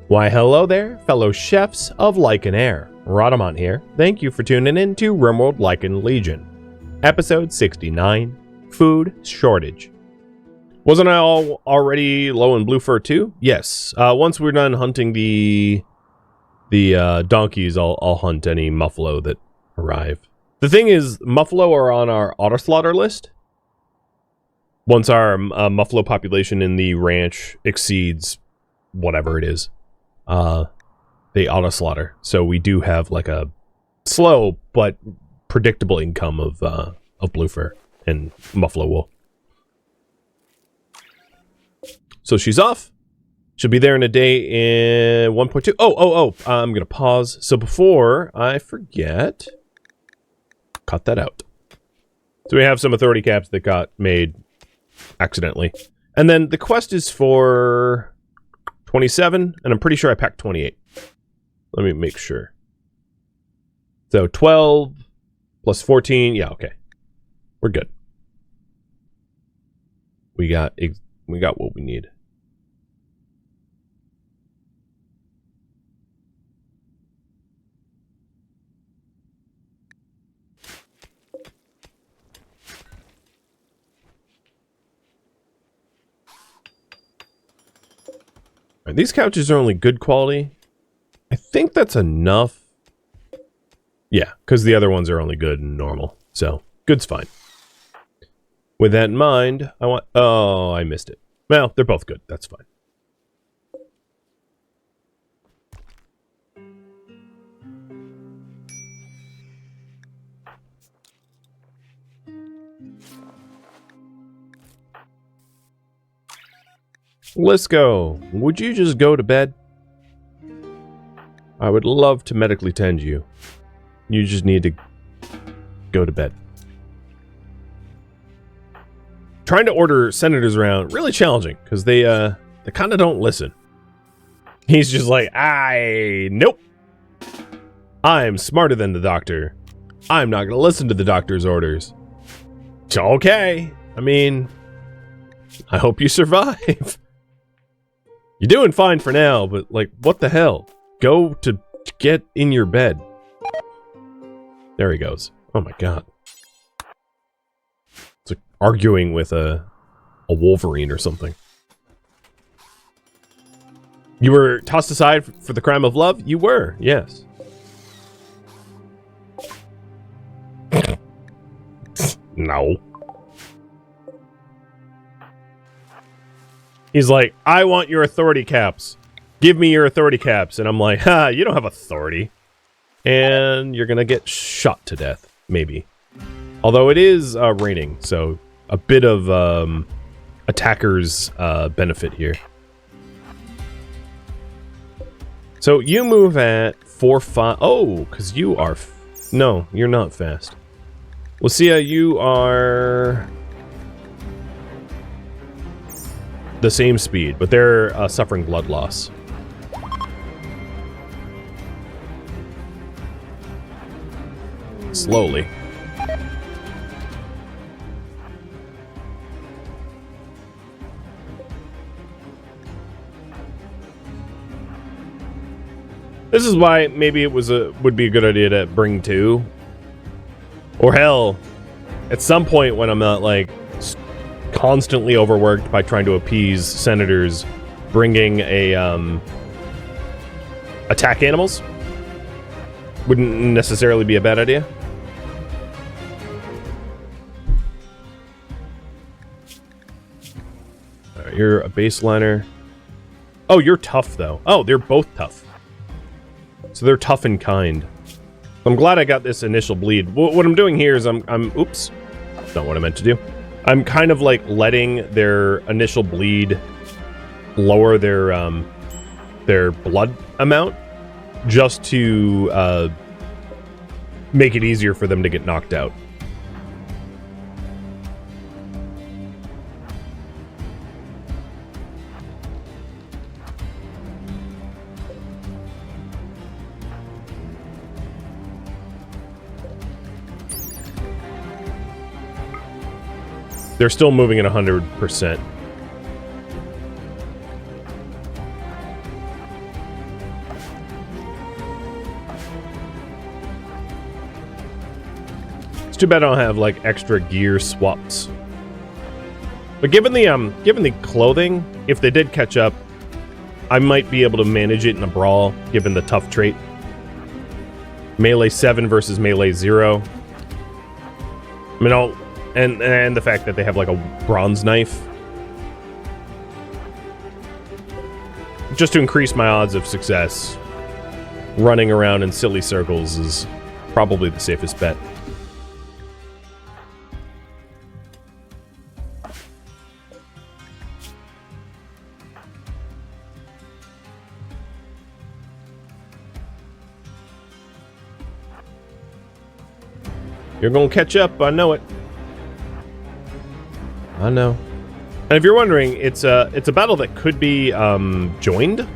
Why, hello there, fellow chefs of Lycan Air. Rhadamant here. Thank you for tuning in to RimWorld Lycan Legion. Episode 69, Food Shortage. Wasn't I already low in blue fur too? Yes. Once we're done hunting the donkeys, I'll hunt any muffalo that arrive. The thing is, muffalo are on our auto-slaughter list. Once our muffalo population in the ranch exceeds whatever it is, they auto-slaughter. So we do have like a slow but predictable income of blue fur and muffalo wool. So she's off. She'll be there in a day in 1.2. Oh, I'm going to pause. So before I forget, cut that out. So we have some authority caps that got made accidentally. And then the quest is for 27, and I'm pretty sure I packed 28. Let me make sure. So 12 plus 14. Yeah, okay. We're good. We got what we need. Right, these couches are only good quality. I think that's enough. Yeah, because the other ones are only good and normal. So, good's fine. With that in mind, I want... Oh, I missed it. Well, they're both good. That's fine. Let's go. Would you just go to bed? I would love to medically tend you. You just need to go to bed. Trying to order senators around, really challenging, because they kind of don't listen. He's just like, nope. I'm smarter than the doctor. I'm not going to listen to the doctor's orders. It's okay. I mean, I hope you survive. You're doing fine for now, but, like, what the hell? Go to get in your bed. There he goes. Oh my god. It's like arguing with a Wolverine or something. You were tossed aside for the crime of love? You were, yes. No. He's like, I want your authority caps. Give me your authority caps. And I'm like, ha, you don't have authority. And you're gonna get shot to death, maybe. Although it is raining, so a bit of attacker's benefit here. So you move at 4-5. Oh, because you are... No, you're not fast. Lucia, you are... the same speed, but they're suffering blood loss. Slowly. This is why maybe it would be a good idea to bring two. Or hell, at some point when I'm not like constantly overworked by trying to appease senators, bringing a attack animals wouldn't necessarily be a bad idea. Alright, you're a baseliner. Oh, you're tough though. Oh, they're both tough. So they're tough in kind. I'm glad I got this initial bleed. What I'm doing here is I'm oops. That's not what I meant to do. I'm kind of like letting their initial bleed lower their blood amount just to make it easier for them to get knocked out. They're still moving at 100%. too bad I don't have like extra gear swaps. But given the clothing, if they did catch up, I might be able to manage it in a brawl, given the tough trait. Melee 7 versus melee 0. I mean, and the fact that they have like a bronze knife. Just to increase my odds of success, running around in silly circles is probably the safest bet. You're gonna catch up, I know it. I know. And if you're wondering, it's a battle that could be joined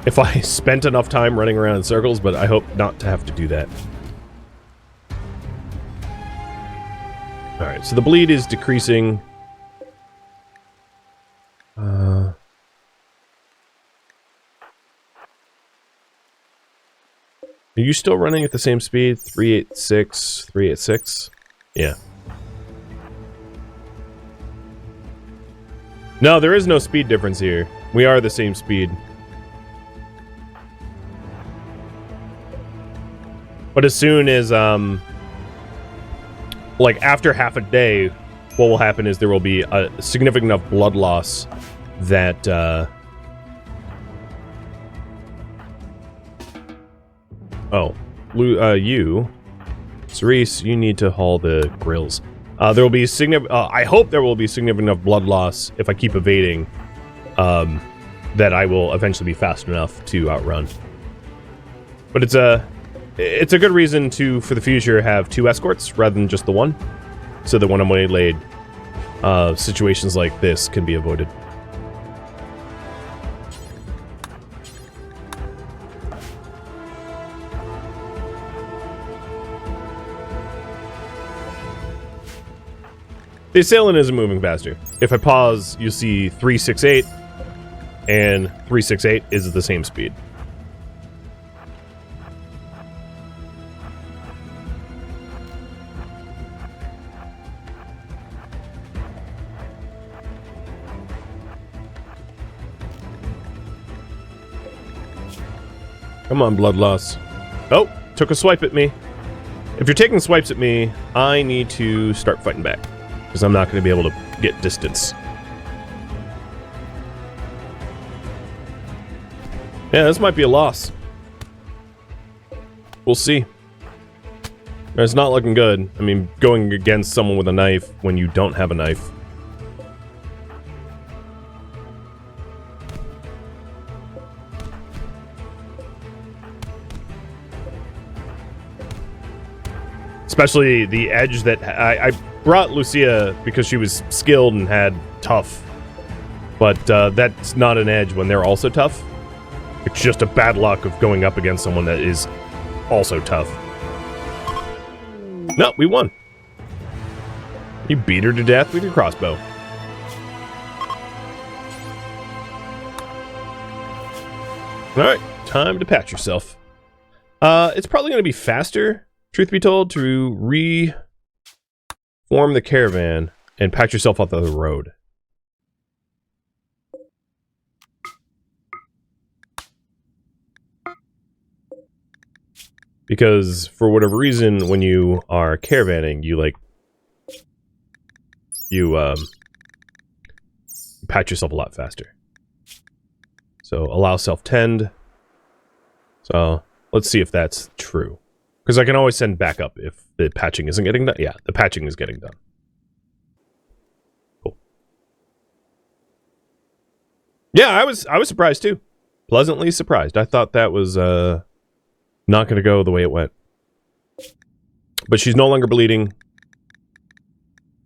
if I spent enough time running around in circles, but I hope not to have to do that. Alright, so the bleed is decreasing. Are you still running at the same speed? 386, 386? Yeah. No, there is no speed difference here. We are the same speed. But as soon as, like, after half a day, what will happen is there will be a significant enough blood loss that, you, Cerise, you need to haul the grills. There will be I hope there will be significant enough blood loss if I keep evading, that I will eventually be fast enough to outrun. But it's a good reason to, for the future, have 2 escorts rather than just the one, so that when I'm waylaid, situations like this can be avoided. The assailant isn't moving faster. If I pause, you see 368, and 368 is the same speed. Come on, blood loss. Oh, took a swipe at me. If you're taking swipes at me, I need to start fighting back, because I'm not going to be able to get distance. Yeah, this might be a loss. We'll see. It's not looking good. I mean, going against someone with a knife when you don't have a knife. Especially the edge that I brought Lucia because she was skilled and had tough. But that's not an edge when they're also tough. It's just a bad luck of going up against someone that is also tough. No, we won. You beat her to death with your crossbow. Alright, time to patch yourself. It's probably going to be faster, truth be told, to reform the caravan and patch yourself off the road. Because, for whatever reason, when you are caravanning, you patch yourself a lot faster. So, allow self-tend. So, let's see if that's true. Because I can always send backup if the patching isn't getting done. Yeah, the patching is getting done. Cool. Yeah, I was surprised too. Pleasantly surprised. I thought that was not going to go the way it went. But she's no longer bleeding.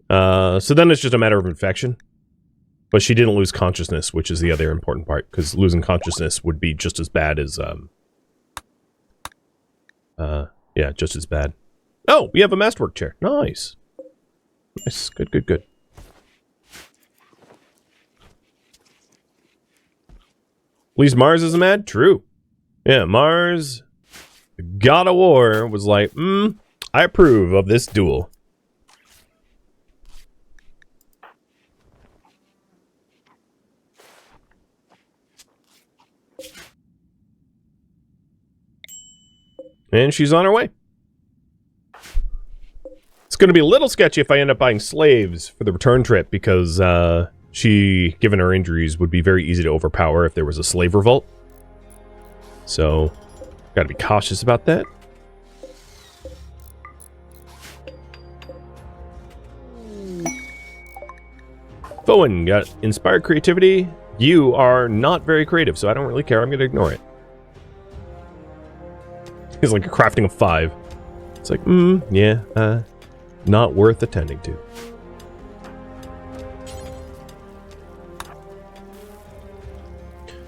So then it's just a matter of infection. But she didn't lose consciousness, which is the other important part, because losing consciousness would be just as bad as yeah, just as bad. Oh, we have a masterwork chair. Nice. Nice. Good, good, good. At least Mars isn't mad? True. Yeah, Mars, the god of war, was like, I approve of this duel. And she's on her way. It's going to be a little sketchy if I end up buying slaves for the return trip, because she, given her injuries, would be very easy to overpower if there was a slave revolt. So, got to be cautious about that. Bowen got inspired creativity. You are not very creative, so I don't really care. I'm going to ignore it. It's like a crafting of 5. It's like, yeah, not worth attending to.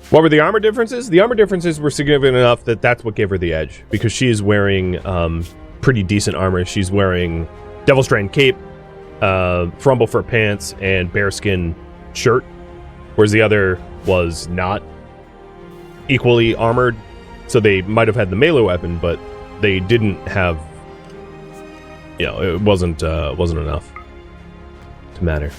What were the armor differences? The armor differences were significant enough that that's what gave her the edge, because she is wearing pretty decent armor. She's wearing Devil Strand cape, Thrumble fur pants, and bearskin shirt, whereas the other was not equally armored. So they might have had the melee weapon, but they didn't have, you know, it wasn't enough to matter.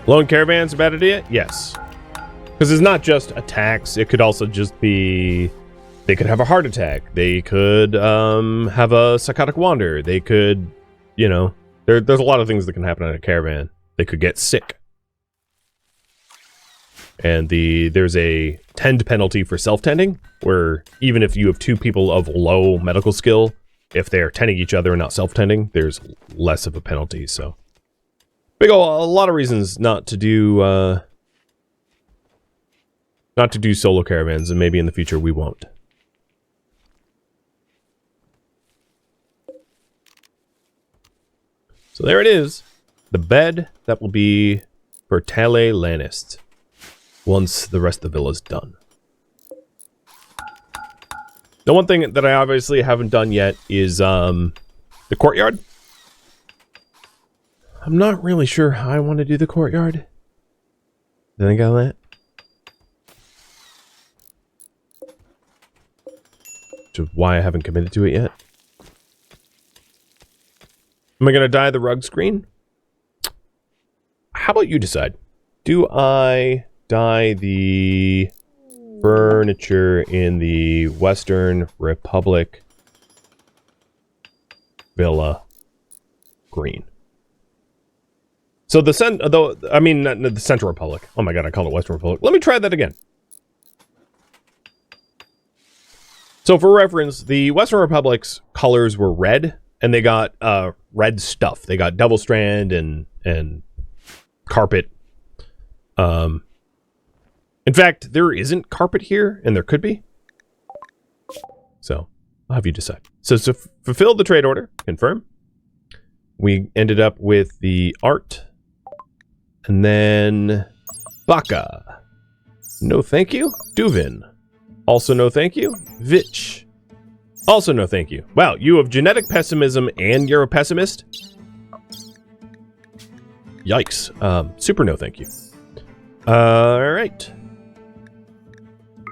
Lone caravans a bad idea? Yes. Because it's not just attacks, it could also just be... They could have a heart attack. They could have a psychotic wander. They could, you know... There's a lot of things that can happen on a caravan. They could get sick. And there's a tend penalty for self-tending, where even if you have 2 people of low medical skill, if they're tending each other and not self-tending, there's less of a penalty, so... Big ol' a lot of reasons not to do solo caravans, and maybe in the future we won't. So there it is, the bed that will be for Tale Lannis once the rest of the villa's done. The one thing that I obviously haven't done yet is the courtyard. I'm not really sure how I want to do the courtyard. Then I got that. Which is why I haven't committed to it yet. Am I going to dye the rug screen? How about you decide? Do I dye the furniture in the Western Republic Villa green? So the Central Republic. Oh my god, I called it Western Republic. Let me try that again. So for reference, the Western Republic's colors were red, and they got red stuff. They got Devil Strand and carpet. In fact, there isn't carpet here, and there could be. So I'll have you decide. So fulfill the trade order. Confirm. We ended up with the art. And then Baka. No thank you. Duvin. Also no thank you. Vich. Also no thank you. Wow, you have genetic pessimism and you're a pessimist? Yikes. Super no thank you. Alright.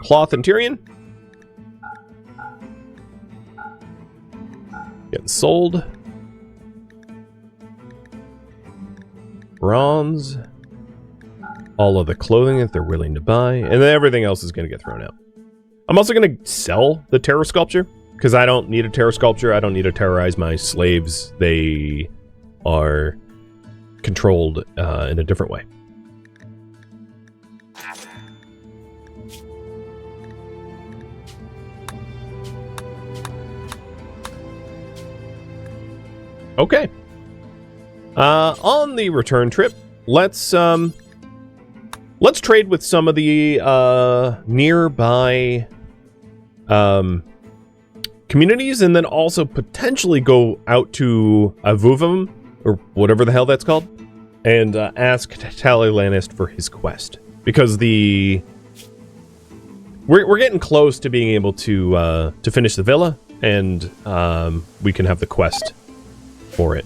Cloth and Tyrion. Getting sold. Bronze. All of the clothing that they're willing to buy. And then everything else is going to get thrown out. I'm also going to sell the terror sculpture, because I don't need a terror sculpture. I don't need to terrorize my slaves. They are controlled in a different way. Okay. On the return trip, let's trade with some of the nearby communities, and then also potentially go out to Avuvum, or whatever the hell that's called, and ask Tallylanist for his quest. Because we're getting close to being able to finish the villa, and we can have the quest for it.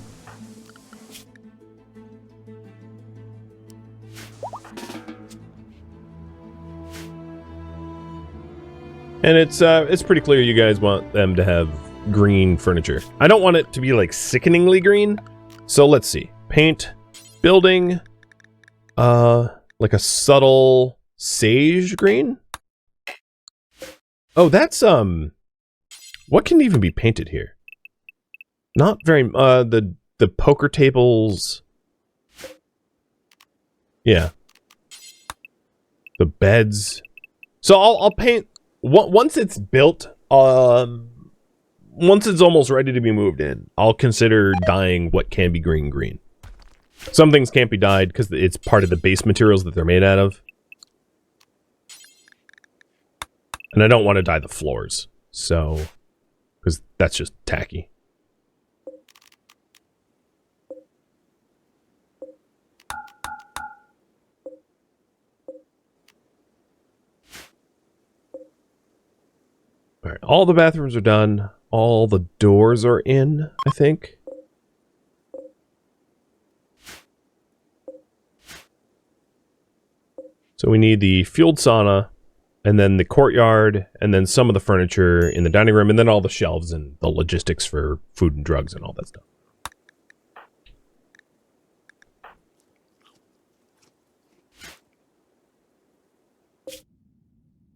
And it's pretty clear you guys want them to have green furniture. I don't want it to be like sickeningly green. So let's see. Paint, building, like a subtle sage green. Oh, that's what can even be painted here? Not very the poker tables. Yeah. The beds. So I'll paint once it's built, once it's almost ready to be moved in, I'll consider dyeing what can be green. Some things can't be dyed because it's part of the base materials that they're made out of. And I don't want to dye the floors, so, because that's just tacky. All right, all the bathrooms are done. All the doors are in, I think. So we need the fueled sauna, and then the courtyard, and then some of the furniture in the dining room, and then all the shelves and the logistics for food and drugs and all that stuff.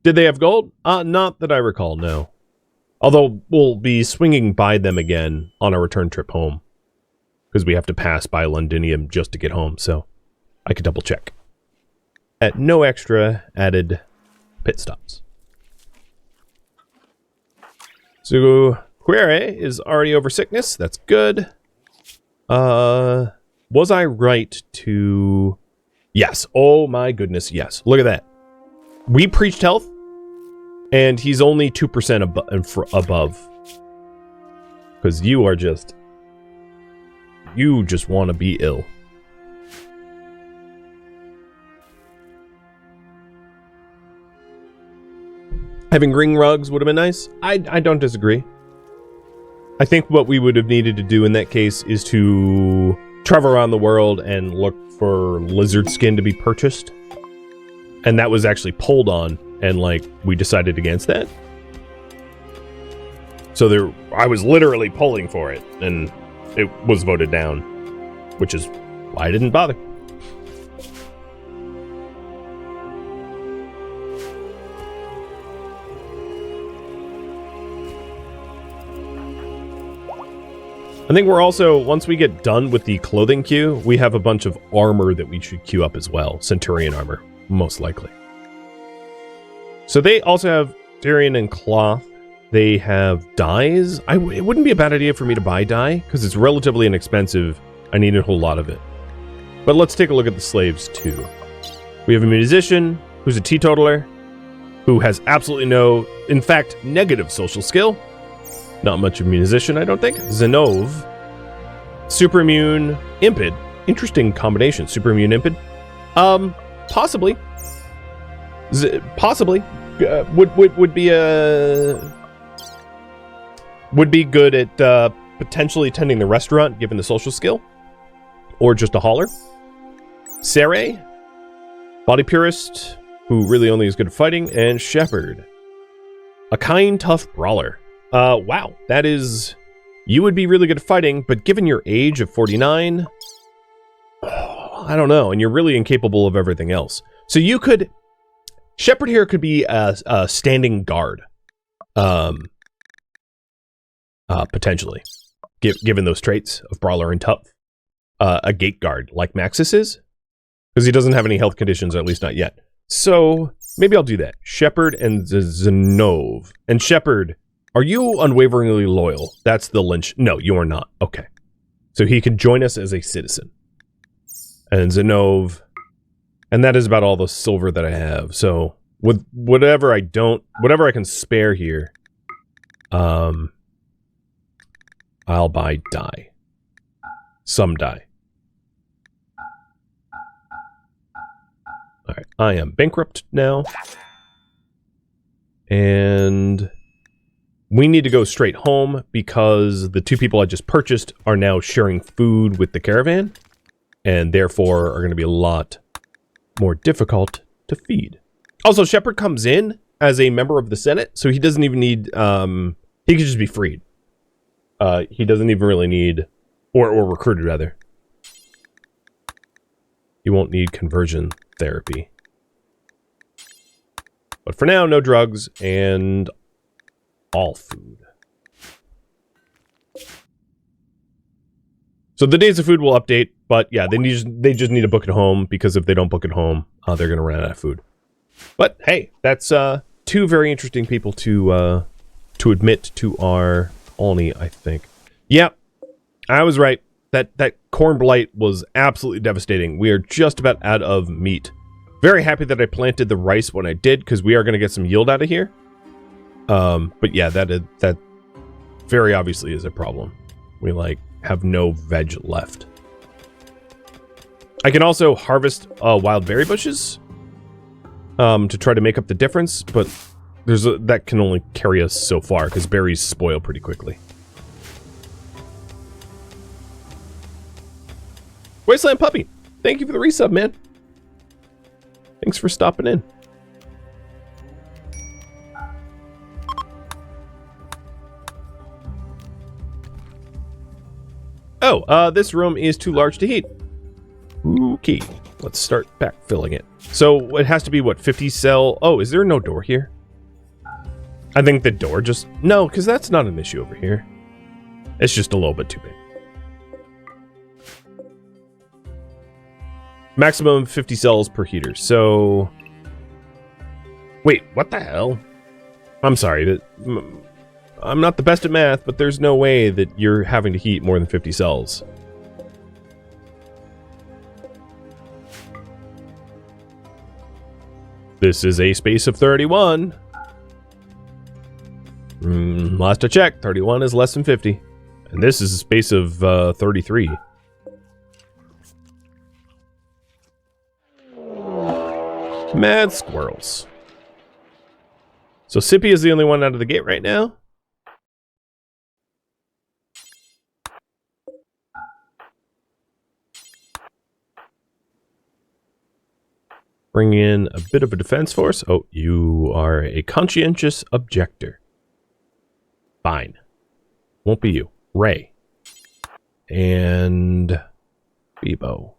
Did they have gold? Not that I recall, no. Although, we'll be swinging by them again on our return trip home. Because we have to pass by Londinium just to get home, so I could double check. At no extra added pit stops. So, Quere is already over sickness. That's good. Was I right to... Yes. Oh my goodness, yes. Look at that. We preached health. And he's only 2% above. Because you are just... You just want to be ill. Having green rugs would have been nice. I don't disagree. I think what we would have needed to do in that case is to travel around the world and look for lizard skin to be purchased. And that was actually pulled on. And, like, we decided against that. So I was literally pulling for it, and it was voted down. Which is why I didn't bother. I think we're also, once we get done with the clothing queue, we have a bunch of armor that we should queue up as well. Centurion armor, most likely. So they also have Tyrian and cloth. They have dyes. It wouldn't be a bad idea for me to buy dye, because it's relatively inexpensive. I need a whole lot of it. But let's take a look at the slaves, too. We have a musician, who's a teetotaler, who has absolutely no, in fact, negative social skill. Not much of a musician, I don't think. Zenov. Super immune, impid. Interesting combination, super immune, impid. Possibly. Possibly. Would be good at potentially tending the restaurant, given the social skill. Or just a hauler. Saray. Body purist, who really only is good at fighting. And Shepherd. A kind, tough brawler. Wow. That is... You would be really good at fighting, but given your age of 49... I don't know. And you're really incapable of everything else. So you could... Shepherd here could be a standing guard. Potentially. Given those traits of brawler and tough. A gate guard, like Maxis is. Because he doesn't have any health conditions, or at least not yet. So, maybe I'll do that. Shepherd and Zenov. And Shepherd, are you unwaveringly loyal? That's the lynch. No, you are not. Okay. So he can join us as a citizen. And Zenov... And that is about all the silver that I have. So, with whatever I can spare here, I'll buy dye. Some dye. Alright, I am bankrupt now. And we need to go straight home because the two people I just purchased are now sharing food with the caravan. And therefore are going to be a lot more difficult to feed. Also, Shepard comes in as a member of the Senate, so he doesn't even need, he could just be freed. He doesn't even really need, or recruited rather. He won't need conversion therapy. But for now, no drugs and all food. So the days of food will update, but yeah, they just need to book it home, because if they don't book it home, they're going to run out of food. But hey, that's two very interesting people to admit to our Olney, I think. Yeah, I was right. That corn blight was absolutely devastating. We are just about out of meat. Very happy that I planted the rice when I did, because we are going to get some yield out of here. But yeah, that very obviously is a problem. We have no veg left. I can also harvest wild berry bushes to try to make up the difference, but that can only carry us so far because berries spoil pretty quickly. Wasteland Puppy, thank you for the resub, man. Thanks for stopping in. Oh, this room is too large to heat. Okay, let's start backfilling it. So it has to be, what, 50 cell? Oh, is there no door here? I think the door just... No, because that's not an issue over here. It's just a little bit too big. Maximum 50 cells per heater, so... Wait, what the hell? I'm sorry, I'm not the best at math, but there's no way that you're having to heat more than 50 cells. This is a space of 31. Last I checked, 31 is less than 50. And this is a space of 33. Mad squirrels. So Sippy is the only one out of the gate right now. Bring in a bit of a defense force. Oh, you are a conscientious objector. Fine. Won't be you. Ray. And Bebo.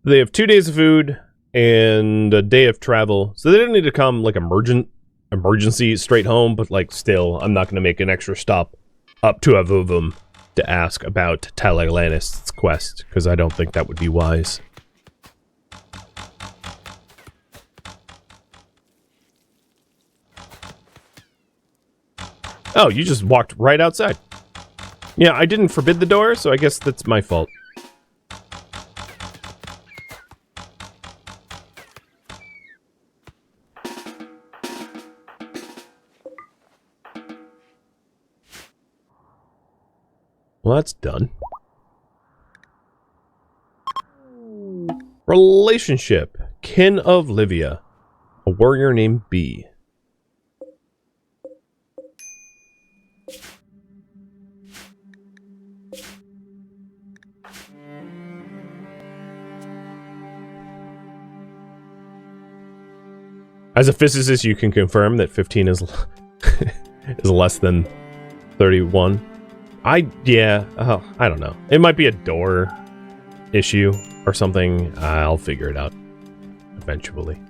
They have 2 days of food and a day of travel, so they don't need to come like emergency straight home, but still, I'm not going to make an extra stop up to Avuvum to ask about Talaglanist's quest, because I don't think that would be wise. Oh, you just walked right outside. Yeah, I didn't forbid the door, so I guess that's my fault. Well, that's done. Relationship. Kin of Livia. A warrior named B. As a physicist, you can confirm that 15 is is less than 31. I don't know. It might be a door issue or something. I'll figure it out eventually.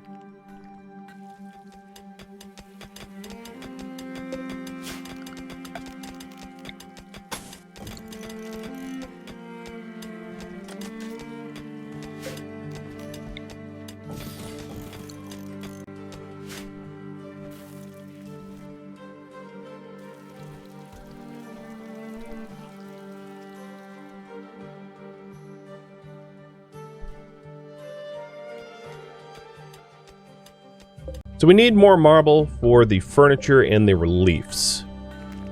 So we need more marble for the furniture and the reliefs.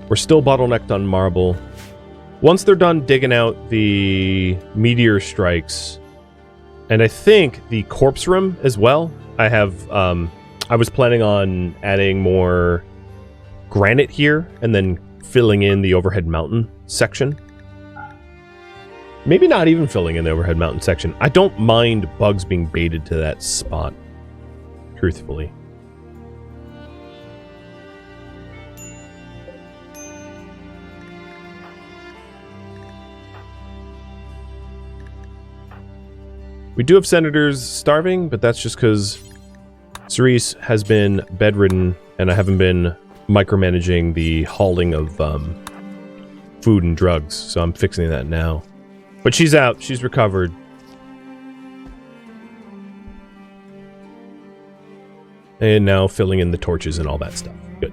We're still bottlenecked on marble. Once they're done digging out the meteor strikes, and I think the corpse room as well, I was planning on adding more granite here and then filling in the overhead mountain section. Maybe not even filling in the overhead mountain section. I don't mind bugs being baited to that spot, truthfully. We do have senators starving, but that's just because Cerise has been bedridden and I haven't been micromanaging the hauling of food and drugs, so I'm fixing that now. But she's out. She's recovered. And now filling in the torches and all that stuff. Good.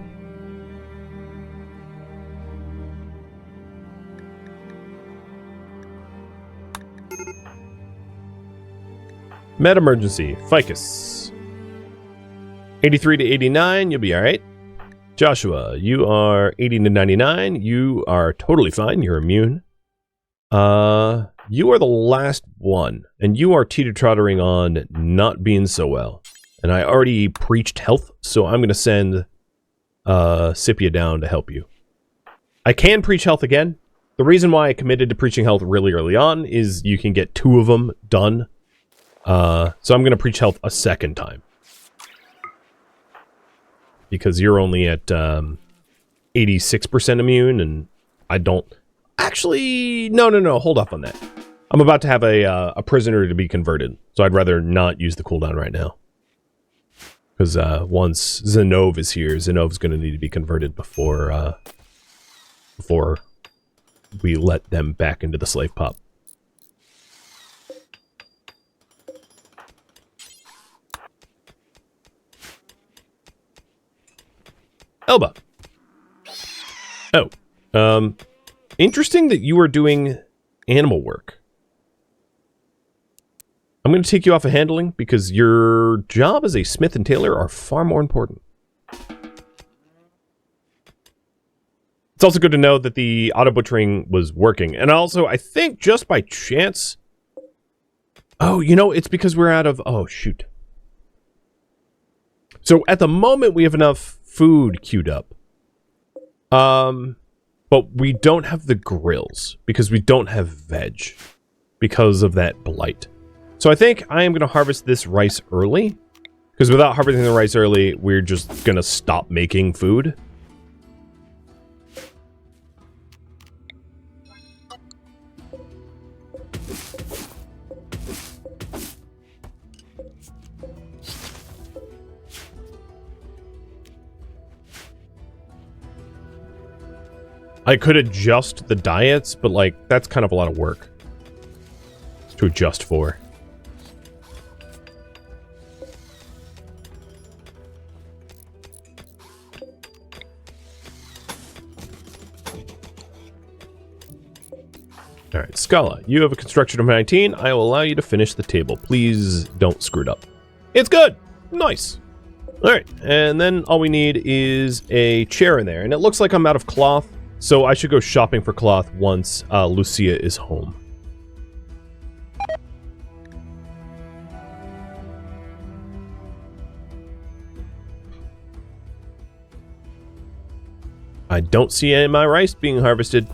Med emergency. Ficus. 83 to 89. You'll be alright. Joshua, you are 80 to 99. You are totally fine. You're immune. You are the last one, and you are teeter-tottering on not being so well. And I already preached health, so I'm going to send Scipia down to help you. I can preach health again. The reason why I committed to preaching health really early on is you can get 2 of them done. So I'm going to preach health a second time. Because you're only at 86% immune, and I don't... Actually, no, hold off on that. I'm about to have a prisoner to be converted, so I'd rather not use the cooldown right now. Because once Zenov is here, Zenov's going to need to be converted before we let them back into the slave pop. Elba. Oh, interesting that you are doing animal work. I'm going to take you off of handling because your job as a smith and tailor are far more important. It's also good to know that the auto butchering was working. And also, I think just by chance... Oh, you know, it's because we're out of... Oh, shoot. So at the moment, we have enough food queued up. But we don't have the grills because we don't have veg because of that blight. So I think I am going to harvest this rice early because without harvesting the rice early, we're just going to stop making food. I could adjust the diets, but, like, that's kind of a lot of work to adjust for. Alright, Scala, you have a construction of 19. I will allow you to finish the table. Please don't screw it up. It's good! Nice! Alright, and then all we need is a chair in there. And it looks like I'm out of cloth. So I should go shopping for cloth once Lucia is home. I don't see any of my rice being harvested.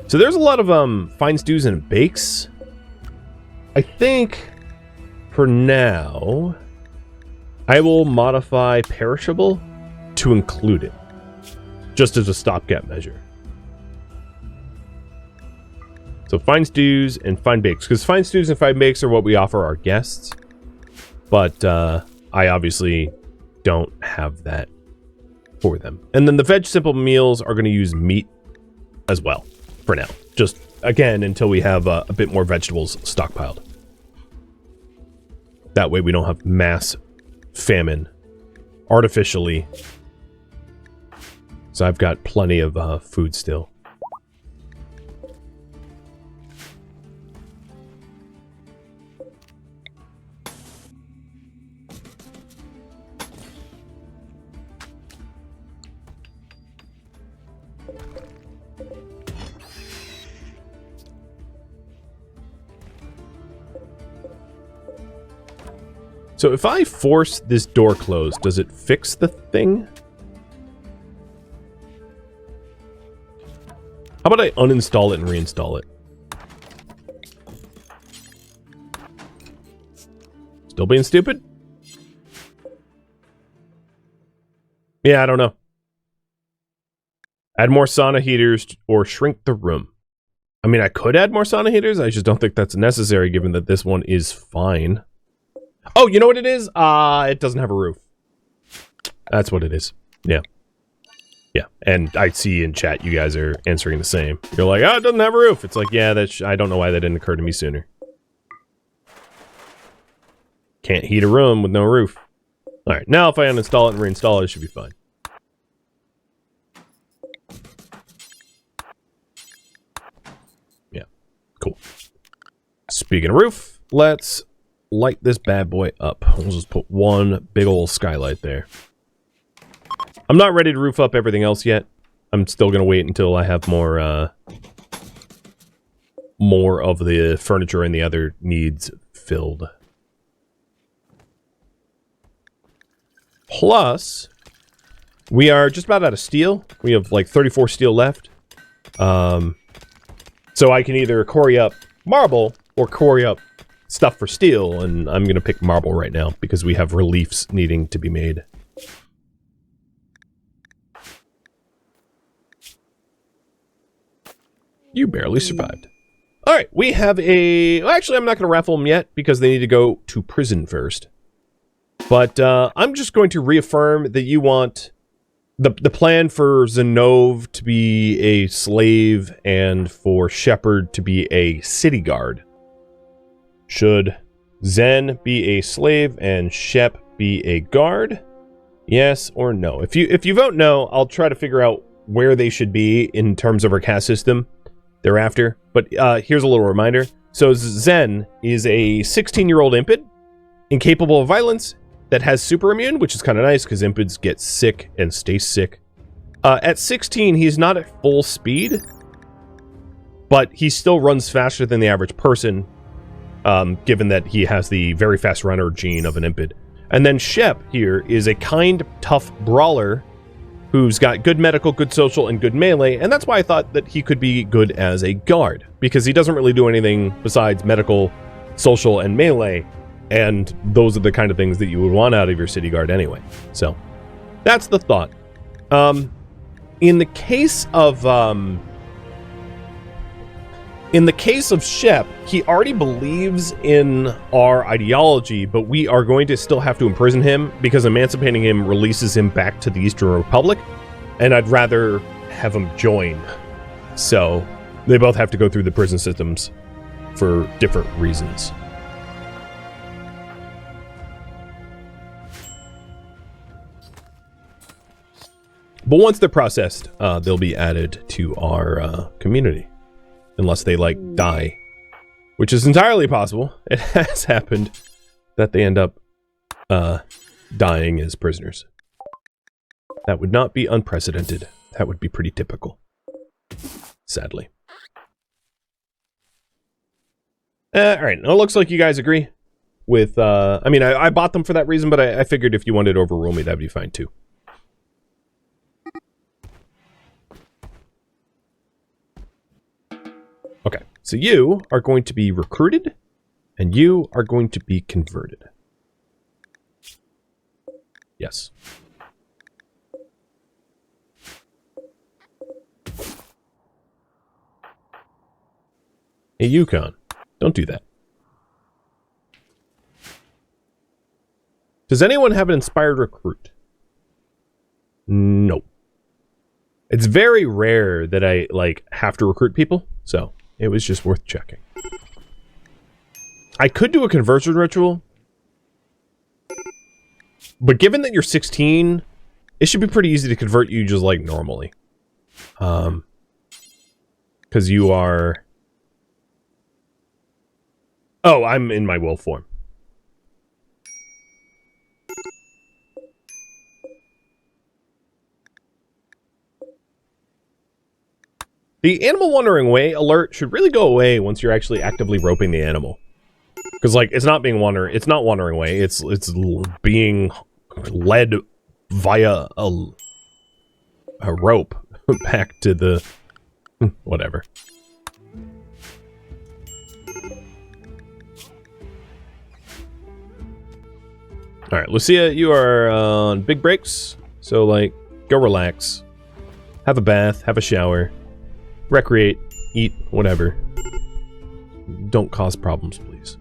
So there's a lot of fine stews and bakes. I think for now I will modify perishable to include it. Just as a stopgap measure. So fine stews and fine bakes. Because fine stews and fine bakes are what we offer our guests. But I obviously don't have that for them. And then the veg simple meals are going to use meat as well. For now. Just, again, until we have a bit more vegetables stockpiled. That way we don't have mass famine artificially. So I've got plenty of food still. So if I force this door closed, does it fix the thing? How about I uninstall it and reinstall it? Still being stupid? Yeah, I don't know. Add more sauna heaters or shrink the room. I mean, I could add more sauna heaters. I just don't think that's necessary given that this one is fine. Oh, you know what it is? It doesn't have a roof. That's what it is. Yeah. Yeah, and I see in chat you guys are answering the same. You're like, oh, it doesn't have a roof. It's like, yeah, I don't know why that didn't occur to me sooner. Can't heat a room with no roof. Alright, now if I uninstall it and reinstall it, it should be fine. Yeah, cool. Speaking of roof, let's light this bad boy up. We'll just put one big old skylight there. I'm not ready to roof up everything else yet. I'm still gonna wait until I have more of the furniture and the other needs filled. Plus, we are just about out of steel. We have like 34 steel left. So I can either quarry up marble or quarry up stuff for steel, and I'm gonna pick marble right now because we have reliefs needing to be made. You barely survived. Alright, we have a... Well, actually, I'm not going to raffle them yet, because they need to go to prison first. But I'm just going to reaffirm that you want the plan for Zenove to be a slave and for Shepard to be a city guard. Should Zen be a slave and Shep be a guard? Yes or no? If you vote no, I'll try to figure out where they should be in terms of our caste system thereafter. But here's a little reminder. So Zen is a 16-year-old impid, incapable of violence, that has super immune, which is kind of nice because impids get sick and stay sick. At 16, he's not at full speed, but he still runs faster than the average person, given that he has the very fast runner gene of an impid. And then Shep here is a kind, tough brawler who's got good medical, good social, and good melee, and that's why I thought that he could be good as a guard, because he doesn't really do anything besides medical, social, and melee, and those are the kind of things that you would want out of your city guard anyway. So, that's the thought. In the case of Shep, he already believes in our ideology, but we are going to still have to imprison him because emancipating him releases him back to the Eastern Republic, and I'd rather have him join. So they both have to go through the prison systems for different reasons. But once they're processed, they'll be added to our community. Unless they, like, die. Which is entirely possible. It has happened that they end up dying as prisoners. That would not be unprecedented. That would be pretty typical. Sadly. Alright, it looks like you guys agree with, I mean, I bought them for that reason, but I figured if you wanted to overrule me, that'd be fine too. Okay, so you are going to be recruited, and you are going to be converted. Yes. Hey, Yukon, don't do that. Does anyone have an inspired recruit? No. It's very rare that I, like, have to recruit people, so it was just worth checking. I could do a conversion ritual, but given that you're 16, it should be pretty easy to convert you just, like, normally. Because you are... Oh, I'm in my will form. The animal wandering away alert should really go away once you're actually actively roping the animal. Because, like, it's not wandering away. It's being led via a rope back to the whatever. All right, Lucia, you are on big breaks, so like, go relax, have a bath, have a shower, recreate, eat, whatever. Don't cause problems, please.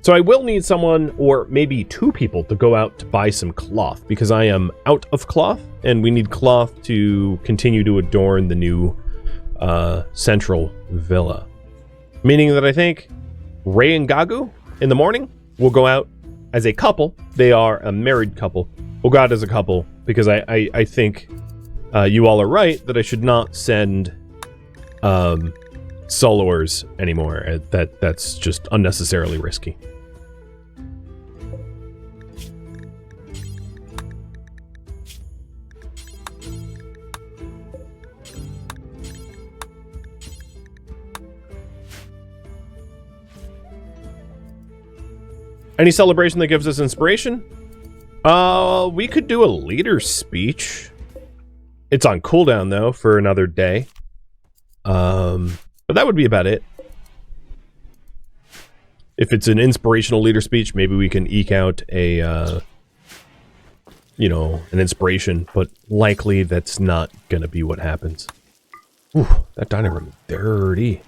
So I will need someone, or maybe 2 people, to go out to buy some cloth, because I am out of cloth, and we need cloth to continue to adorn the new central villa. Meaning that I think Ray and Gagu, in the morning, will go out as a couple. They are a married couple. We'll go out as a couple, because I think you all are right that I should not send soloers anymore. That's just unnecessarily risky. Any celebration that gives us inspiration? We could do a leader speech. It's on cooldown, though, for another day. But that would be about it. If it's an inspirational leader speech, maybe we can eke out a, you know, an inspiration, but likely that's not gonna be what happens. Ooh, that dining room is dirty.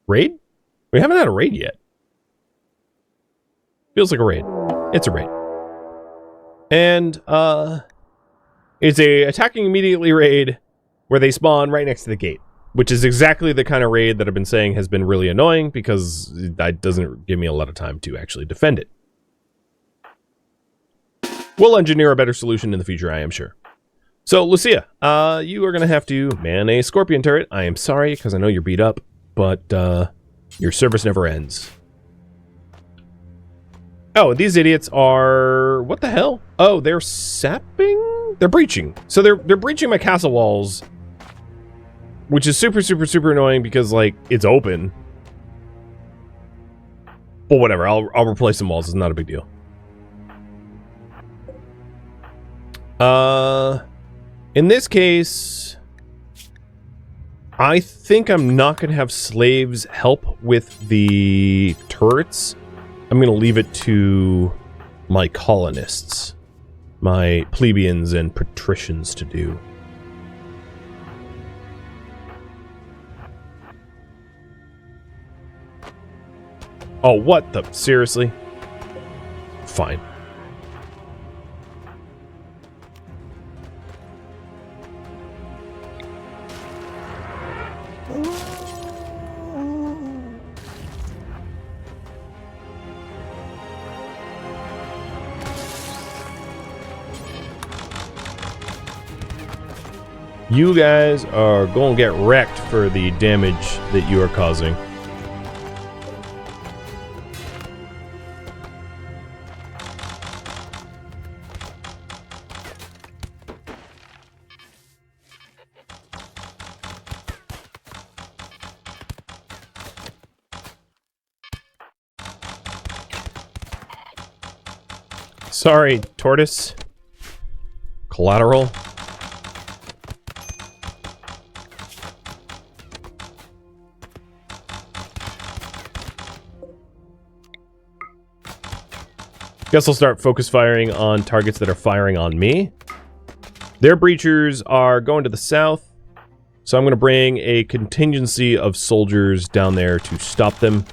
Raid? We haven't had a raid yet. Feels like a raid. It's a raid. And, it's a attacking immediately raid where they spawn right next to the gate, which is exactly the kind of raid that I've been saying has been really annoying because that doesn't give me a lot of time to actually defend it. We'll engineer a better solution in the future, I am sure. So, Lucia, you are going to have to man a scorpion turret. I am sorry, because I know you're beat up. But, your service never ends. Oh, these idiots are... What the hell? Oh, they're sapping? They're breaching. So they're breaching my castle walls. Which is super, super, super annoying because, like, it's open. But whatever, I'll replace some walls. It's not a big deal. In this case... I think I'm not going to have slaves help with the turrets. I'm going to leave it to my colonists, my plebeians and patricians to do. Oh, what the? Seriously? Fine. You guys are going to get wrecked for the damage that you are causing. Sorry, tortoise. Collateral. Guess I'll start focus firing on targets that are firing on me. Their breachers are going to the south, so I'm going to bring a contingency of soldiers down there to stop them.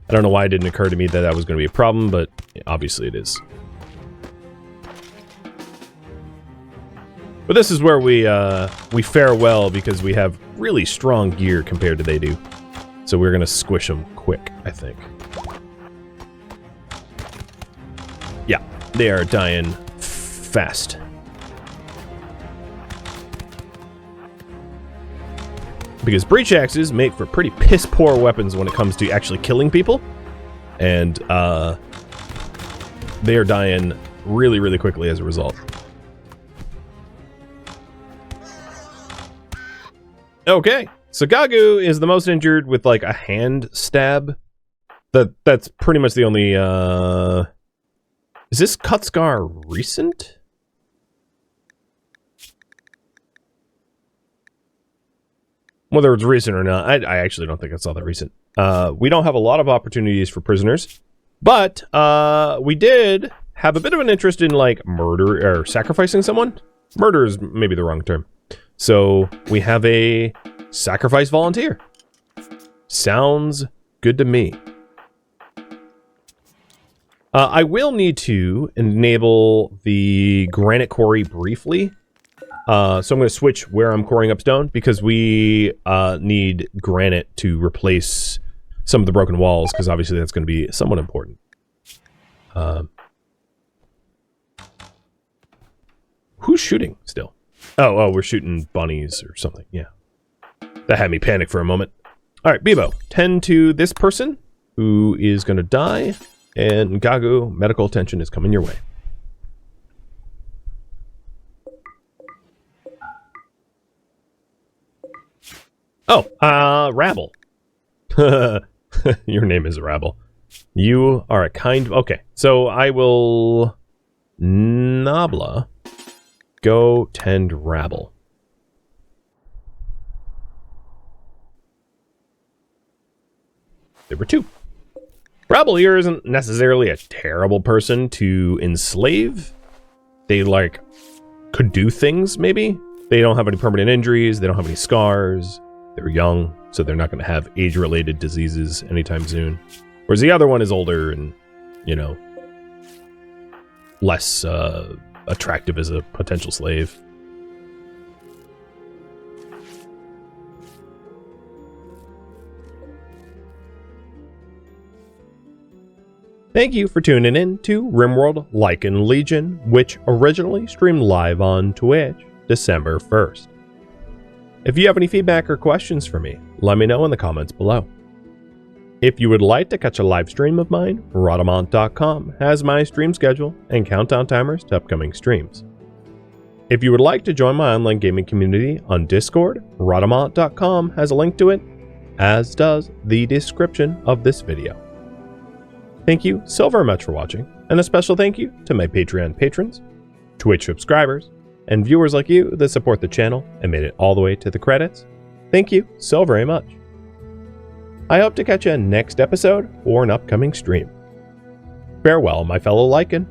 I don't know why it didn't occur to me that that was going to be a problem, but obviously it is. But this is where we fare well because we have really strong gear compared to they do. So we're going to squish them quick, I think. Yeah, they are dying fast. Because breach axes make for pretty piss-poor weapons when it comes to actually killing people. And, they are dying really, really quickly as a result. Okay, so Gagu is the most injured with like a hand stab. That's pretty much the only, is this cut scar recent? Whether it's recent or not, I actually don't think it's all that recent. We don't have a lot of opportunities for prisoners, but we did have a bit of an interest in like murder or sacrificing someone. Murder is maybe the wrong term. So we have a sacrifice volunteer. Sounds good to me. I will need to enable the granite quarry briefly. So I'm going to switch where I'm quarrying up stone because we need granite to replace some of the broken walls because obviously that's going to be somewhat important. Who's shooting still? Oh, we're shooting bunnies or something. Yeah. That had me panic for a moment. All right, Bebo, tend to this person who is going to die. And Gagu, medical attention is coming your way. Oh, Rabble. Your name is Rabble. You are a kind... Okay, so I will... Nabla. Go tend Rabble. There were two. Rabble here isn't necessarily a terrible person to enslave. They, like, could do things, maybe. They don't have any permanent injuries. They don't have any scars. They're young, so they're not going to have age-related diseases anytime soon. Whereas the other one is older and, you know, less attractive as a potential slave. Thank you for tuning in to RimWorld Lycan Legion, which originally streamed live on Twitch December 1st. If you have any feedback or questions for me, let me know in the comments below. If you would like to catch a live stream of mine, Rhadamant.com has my stream schedule and countdown timers to upcoming streams. If you would like to join my online gaming community on Discord, Rhadamant.com has a link to it, as does the description of this video. Thank you so very much for watching, and a special thank you to my Patreon patrons, Twitch subscribers, and viewers like you that support the channel and made it all the way to the credits. Thank you so very much. I hope to catch you next episode or an upcoming stream. Farewell, my fellow Lycan.